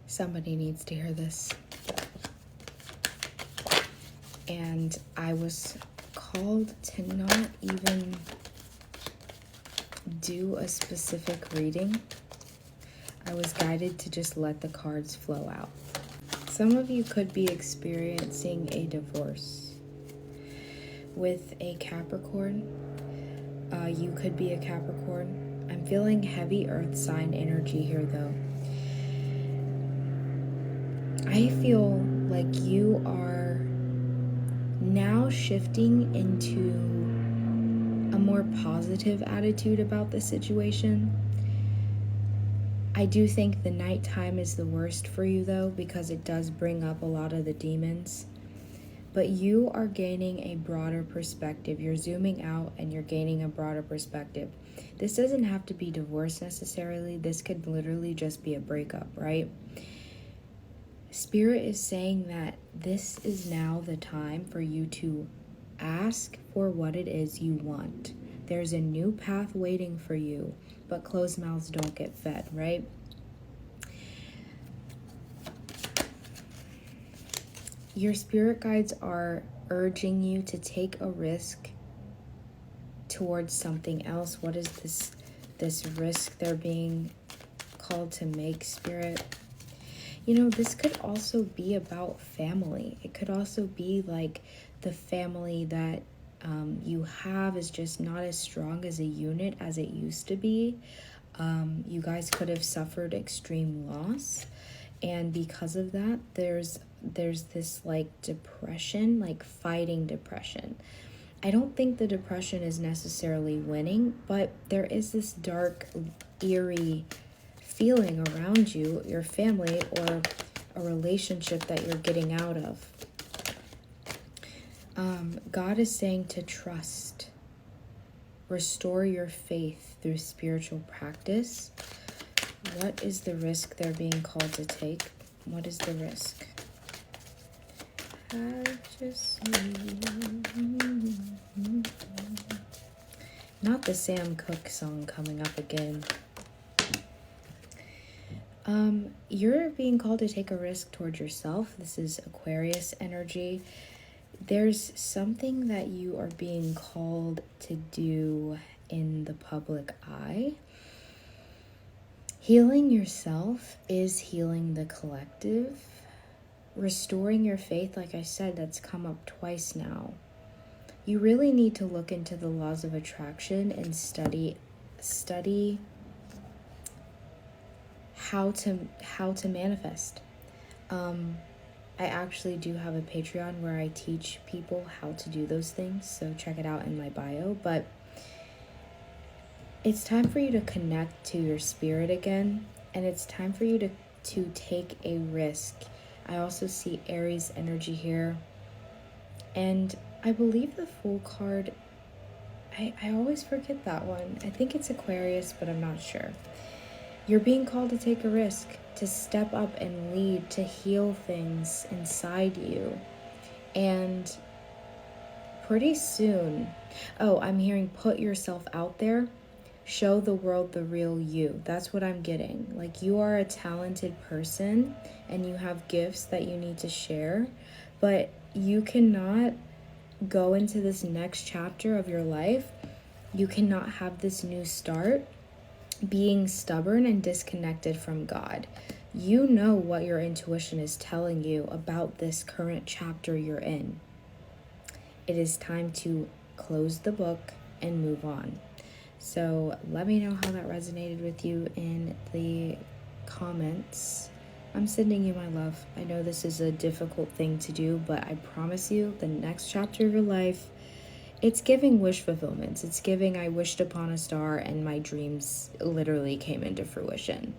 Somebody needs to hear this. And I was called to not even do a specific reading. I was guided to just let the cards flow out. Some of you could be experiencing a divorce with a Capricorn. You could be a Capricorn. I'm feeling heavy earth sign energy here though. I feel like you are now shifting into a more positive attitude about the situation. I do think the nighttime is the worst for you though, because it does bring up a lot of the demons. But you are gaining a broader perspective. You're zooming out and you're gaining a broader perspective. This doesn't have to be divorce necessarily. This could literally just be a breakup, right? Spirit is saying that this is now the time for you to ask for what it is you want. There's a new path waiting for you, but closed mouths don't get fed, right? Your spirit guides are urging you to take a risk towards something else. What is this risk they're being called to make, Spirit? You know, this could also be about family. It could also be like the family that you have is just not as strong as a unit as it used to be. You guys could have suffered extreme loss. And because of that, there's this like depression, like fighting depression. I don't think the depression is necessarily winning, but there is this dark, eerie feeling around you, your family, or a relationship that you're getting out of. God is saying to trust. Restore your faith through spiritual practice. What is the risk they're being called to take? What is the risk? Not the Sam Cooke song coming up again. You're being called to take a risk towards yourself. This is Aquarius energy. There's something that you are being called to do in the public eye. Healing yourself is healing the collective. Restoring your faith, like I said, that's come up twice now. You really need to look into the laws of attraction and study how to manifest. I actually do have a Patreon where I teach people how to do those things, so check it out in my bio. But it's time for you to connect to your spirit again, and it's time for you to take a risk. I also see Aries energy here, and I believe the Fool card, I always forget that one. I think it's Aquarius, but I'm not sure. You're being called to take a risk, to step up and lead, to heal things inside you. And pretty soon, I'm hearing put yourself out there, show the world the real you. That's what I'm getting. Like, you are a talented person and you have gifts that you need to share, but you cannot go into this next chapter of your life. You cannot have this new start being stubborn and disconnected from God. You know what your intuition is telling you about this current chapter you're in. It is time to close the book and move on. So let me know how that resonated with you in the comments. I'm sending you my love. I know this is a difficult thing to do, but I promise you the next chapter of your life, it's giving wish fulfillments. It's giving I wished upon a star and my dreams literally came into fruition.